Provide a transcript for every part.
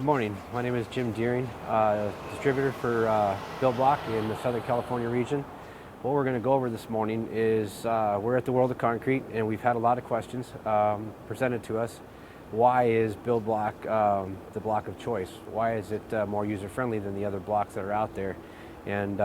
morning. My name is Jim Deering, distributor for BuildBlock in the Southern California region. What we're going to go over this morning is we're at the World of Concrete, and we've had a lot of questions presented to us. Why is BuildBlock the block of choice? Why is it more user-friendly than the other blocks that are out there? And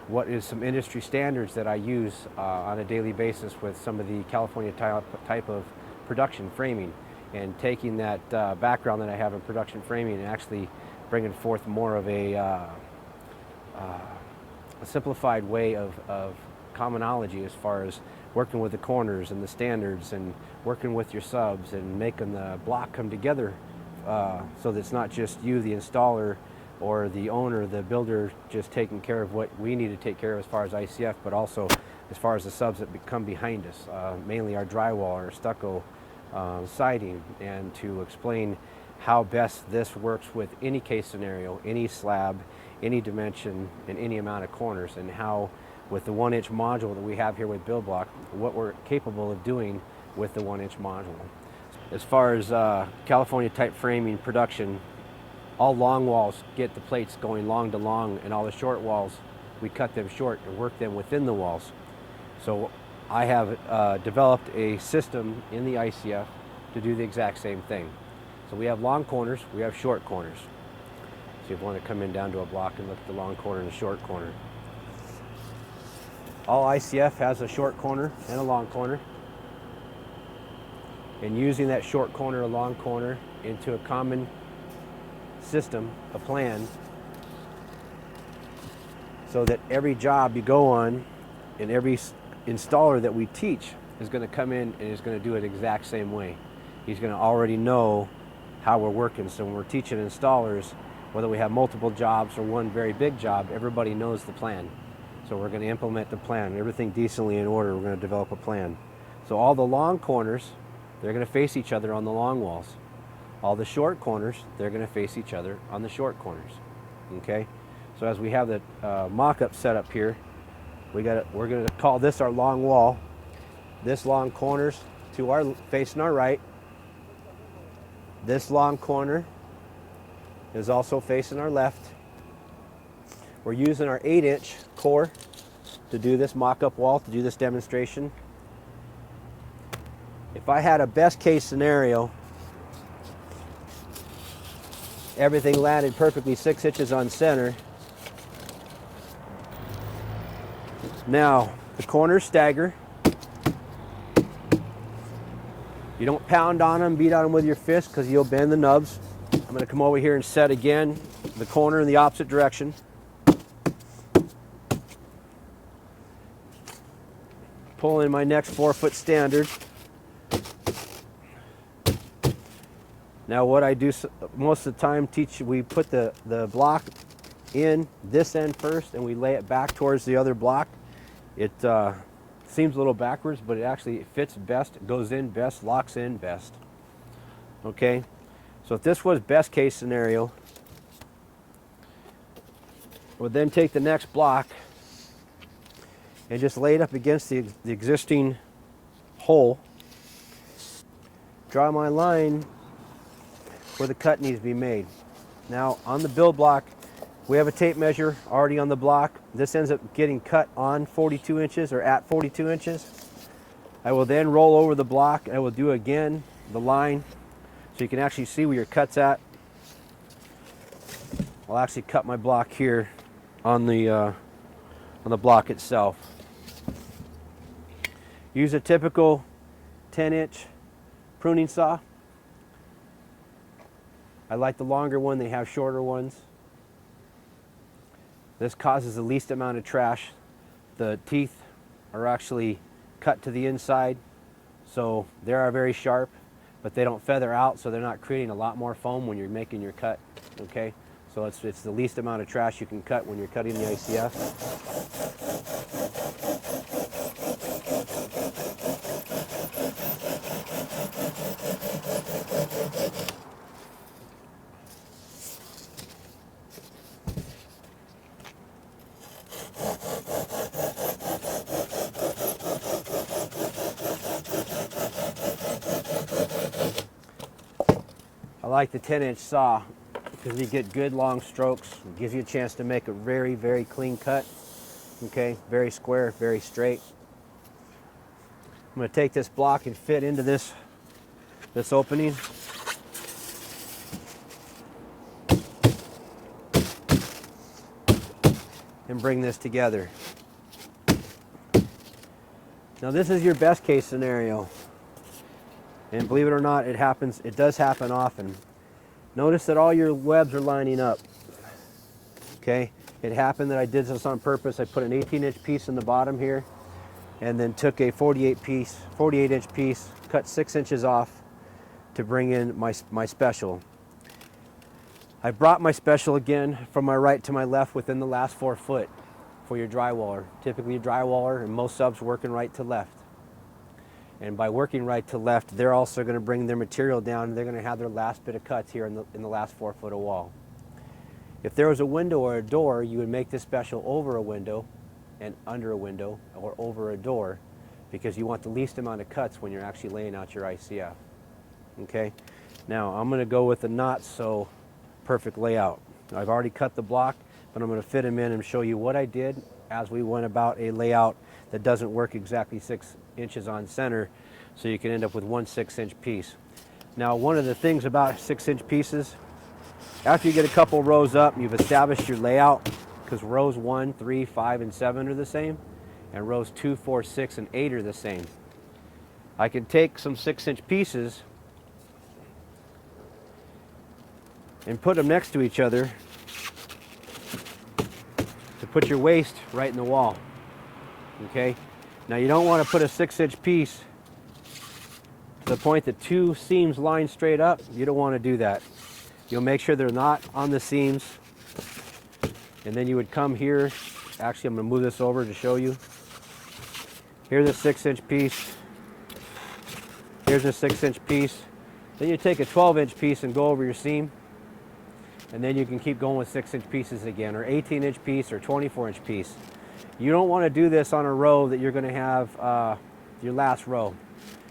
what is some industry standards that I use on a daily basis with some of the California type of production framing, and taking that background that I have in production framing and actually bringing forth more of a simplified way of commonology as far as working with the corners and the standards and working with your subs and making the block come together so that it's not just you, the installer, or the owner, the builder, just taking care of what we need to take care of as far as ICF, but also as far as the subs that come behind us, mainly our drywall, our stucco, siding, and to explain how best this works with any case scenario, any slab, any dimension, and any amount of corners, and how with the 1-inch module that we have here with BuildBlock, what we're capable of doing with the 1-inch module. As far as California type framing production, all long walls get the plates going long to long, and all the short walls, we cut them short and work them within the walls. So I have developed a system in the ICF to do the exact same thing. So we have long corners, we have short corners. So you want to come in down to a block and look at the long corner and the short corner. All ICF has a short corner and a long corner. And using that short corner or long corner into a common system, a plan, so that every job you go on and every installer that we teach is going to come in and is going to do it the exact same way. He's going to already know how we're working. So when we're teaching installers, whether we have multiple jobs or one very big job, everybody knows the plan. So we're going to implement the plan, everything decently in order. We're going to develop a plan. So all the long corners, they're going to face each other on the long walls. All the short corners, they're going to face each other on the short corners. Okay? So as we have the mock-up set up here, we're going to call this our long wall. This long corners to our facing our right. This long corner is also facing our left. We're using our 8-inch core to do this mock-up wall, to do this demonstration. If I had a best case scenario, everything landed perfectly 6 inches on center. Now, the corners stagger. You don't pound on them, beat on them with your fist, because you'll bend the nubs. I'm going to come over here and set again the corner in the opposite direction. Pull in my next 4-foot standard. Now what I do most of the time, we put the block in this end first and we lay it back towards the other block. It seems a little backwards, but it fits best, it goes in best, locks in best. Okay, so if this was best case scenario, we'll then take the next block and just lay it up against the existing hole. Draw my line where the cut needs to be made. Now on the BuildBlock, we have a tape measure already on the block. This ends up getting cut on 42 inches or at 42 inches. I will then roll over the block. I will do again the line so you can actually see where your cut's at. I'll actually cut my block here on the block itself. Use a typical 10-inch pruning saw. I like the longer one, they have shorter ones. This causes the least amount of trash. The teeth are actually cut to the inside, so they are very sharp, but they don't feather out, so they're not creating a lot more foam when you're making your cut. Okay, so it's the least amount of trash you can cut when you're cutting the ICF. like the 10-inch saw because you get good long strokes. It gives you a chance to make a very, very clean cut. Okay, very square, very straight. I'm going to take this block and fit into this opening. And bring this together. Now this is your best case scenario. And believe it or not, it does happen often. Notice that all your webs are lining up. Okay, it happened that I did this on purpose. I put an 18-inch piece in the bottom here, and then took a 48-inch piece, cut 6 inches off to bring in my special. I brought my special again from my right to my left within the last 4 foot for your drywaller. Typically a drywaller, and most subs working right to left. And by working right to left, they're also going to bring their material down, and they're going to have their last bit of cuts here in the last 4 foot of wall. If there was a window or a door, you would make this special over a window and under a window or over a door, because you want the least amount of cuts when you're actually laying out your ICF. Okay, now I'm going to go with the not so perfect layout. I've already cut the block, but I'm going to fit them in and show you what I did as we went about a layout that doesn't work exactly 6 inches on center, so you can end up with one 6-inch piece. Now, one of the things about 6-inch pieces, after you get a couple rows up, you've established your layout, because rows 1, 3, 5, and 7 are the same, and rows 2, 4, 6, and 8 are the same. I can take some 6-inch pieces and put them next to each other to put your waist right in the wall. Okay? Now you don't want to put a 6-inch piece to the point that 2 seams line straight up. You don't want to do that. You'll make sure they're not on the seams. And then you would come here. Actually, I'm going to move this over to show you. Here's a 6-inch piece. Here's a 6-inch piece. Then you take a 12-inch piece and go over your seam. And then you can keep going with 6-inch pieces again, or 18-inch piece, or 24-inch piece. You don't want to do this on a row that you're going to have your last row,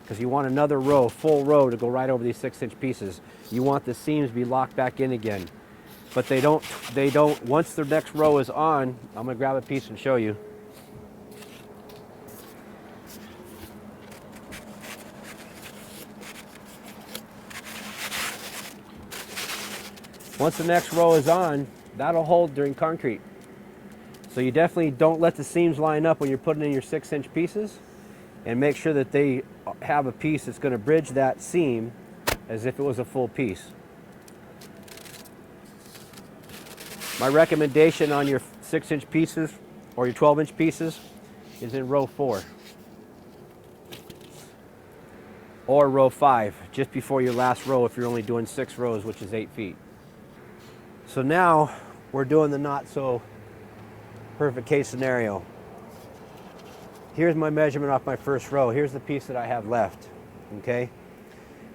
because you want another row, full row, to go right over these 6-inch pieces. You want the seams to be locked back in again. But they don't, once the next row is on, I'm going to grab a piece and show you. Once the next row is on, that'll hold during concrete. So you definitely don't let the seams line up when you're putting in your 6-inch pieces, and make sure that they have a piece that's going to bridge that seam as if it was a full piece. My recommendation on your 6-inch pieces or your 12-inch pieces is in row 4 or row 5, just before your last row if you're only doing 6 rows, which is 8 feet. So now we're doing the not so perfect case scenario. Here's my measurement off my first row. Here's the piece that I have left. Okay.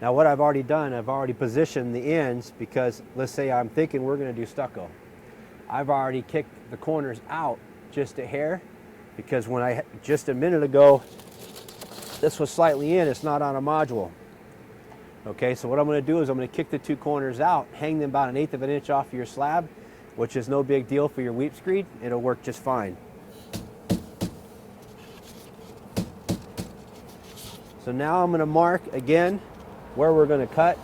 Now what I've already done, I've already positioned the ends, because let's say I'm thinking we're going to do stucco. I've already kicked the corners out just a hair, because when just a minute ago this was slightly in, it's not on a module. Okay, so what I'm going to do is I'm going to kick the 2 corners out, hang them about 1/8 of an inch off of your slab, which is no big deal for your weep screed. It'll work just fine. So now I'm going to mark again where we're going to cut.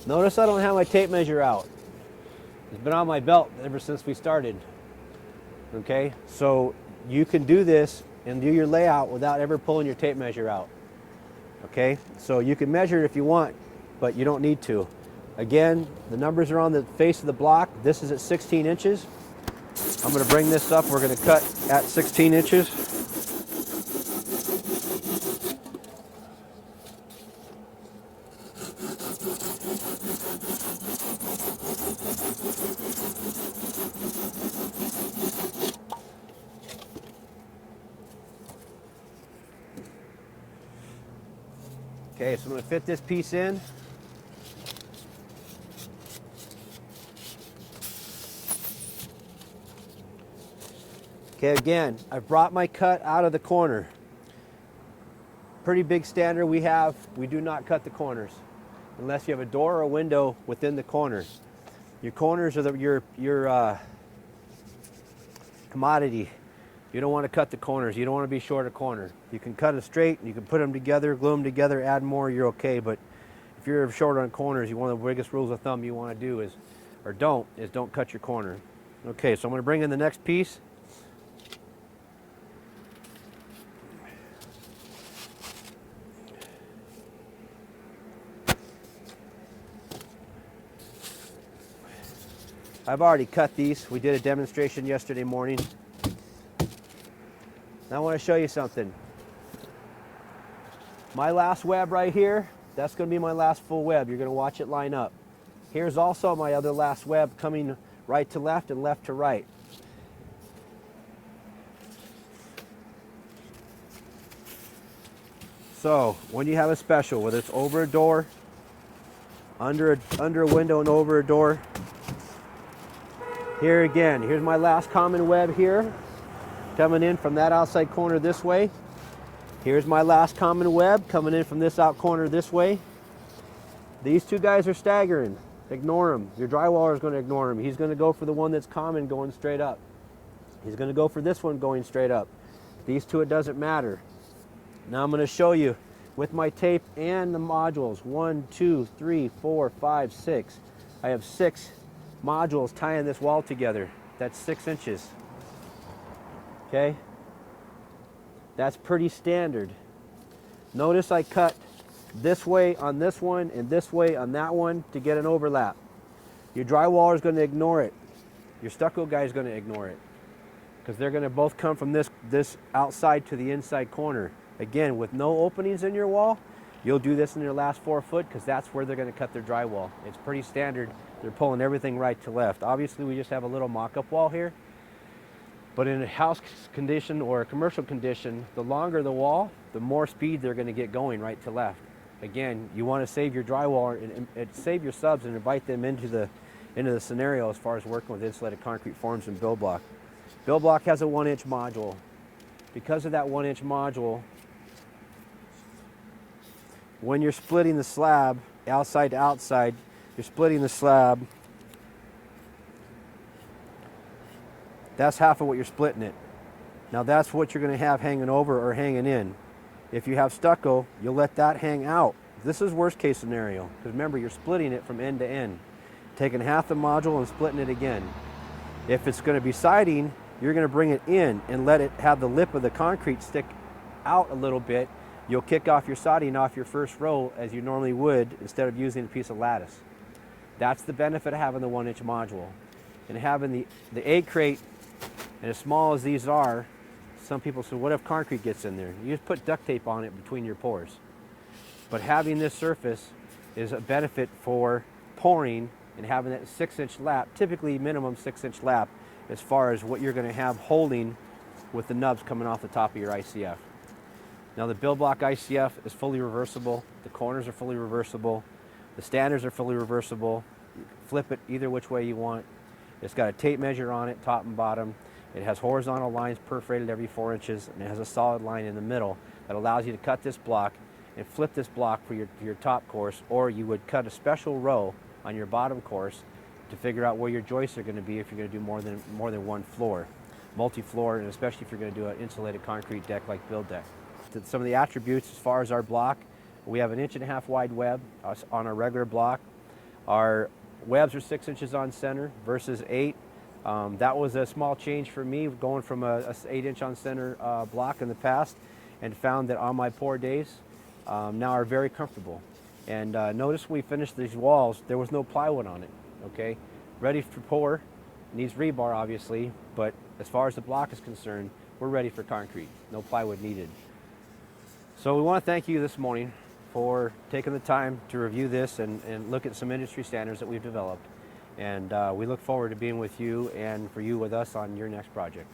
Notice I don't have my tape measure out. It's been on my belt ever since we started. Okay, so you can do this and do your layout without ever pulling your tape measure out. Okay, so you can measure it if you want, but you don't need to. Again, the numbers are on the face of the block. This is at 16 inches. I'm going to bring this up. We're going to cut at 16 inches. Okay, so I'm going to fit this piece in. Okay, again, I've brought my cut out of the corner. pretty big standard we have. We do not cut the corners unless you have a door or a window within the corner. Your corners are your commodity. You don't want to cut the corners. You don't want to be short a corner. You can cut it straight, you can put them together, glue them together, add more, you're okay. But if you're short on corners, one of the biggest rules of thumb you want to do is don't cut your corner. Okay, so I'm going to bring in the next piece. I've already cut these. We did a demonstration yesterday morning. Now I want to show you something. My last web right here, that's going to be my last full web. You're going to watch it line up. Here's also my other last web coming right to left and left to right. So when you have a special, whether it's over a door, under a window and over a door, here again, here's my last common web here, coming in from that outside corner this way. Here's my last common web coming in from this out corner this way. These two guys are staggering. Ignore them. Your drywaller is going to ignore them. He's going to go for the one that's common going straight up. He's going to go for this one going straight up. These two, it doesn't matter. Now I'm going to show you with my tape and the modules. 1, 2, 3, 4, 5, 6. I have 6 modules tying this wall together. That's 6 inches. Okay? That's pretty standard. Notice I cut this way on this one and this way on that one to get an overlap. Your drywaller is going to ignore it. Your stucco guy is going to ignore it because they're going to both come from this outside to the inside corner. Again, with no openings in your wall, you'll do this in your last 4 foot because that's where they're going to cut their drywall. It's pretty standard. They're pulling everything right to left. Obviously, we just have a little mock-up wall here. But in a house condition or a commercial condition, the longer the wall, the more speed they're going to get going right to left. Again, you want to save your drywall and save your subs and invite them into the scenario as far as working with insulated concrete forms and BuildBlock. BuildBlock has a 1-inch module. Because of that 1-inch module, when you're splitting the slab outside to outside, you're splitting the slab. That's half of what you're splitting it. Now that's what you're going to have hanging over or hanging in. If you have stucco, you'll let that hang out. This is worst case scenario, because remember, you're splitting it from end to end. Taking half the module and splitting it again. If it's going to be siding, you're going to bring it in and let it have the lip of the concrete stick out a little bit. You'll kick off your siding off your first row as you normally would instead of using a piece of lattice. That's the benefit of having the 1-inch module. And having the egg crate, and as small as these are, some people say, what if concrete gets in there? You just put duct tape on it between your pores. But having this surface is a benefit for pouring and having that 6-inch lap, typically minimum 6-inch lap, as far as what you're going to have holding with the nubs coming off the top of your ICF. Now the BuildBlock ICF is fully reversible. The corners are fully reversible. The standards are fully reversible. You can flip it either which way you want. It's got a tape measure on it, top and bottom. It has horizontal lines perforated every 4 inches, and it has a solid line in the middle that allows you to cut this block and flip this block for your top course, or you would cut a special row on your bottom course to figure out where your joists are going to be if you're going to do more than one floor, multi-floor, and especially if you're going to do an insulated concrete deck like Build Deck. Some of the attributes as far as our block, we have an 1.5 inch wide web on our regular block. Our webs are 6 inches on center versus 8. That was a small change for me, going from a 8-inch on center block in the past, and found that on my pour days now are very comfortable. And notice when we finished these walls, there was no plywood on it. Okay, ready for pour. Needs rebar obviously, but as far as the block is concerned, we're ready for concrete. No plywood needed. So we want to thank you this morning for taking the time to review this and look at some industry standards that we've developed. And we look forward to being with you and for you with us on your next project.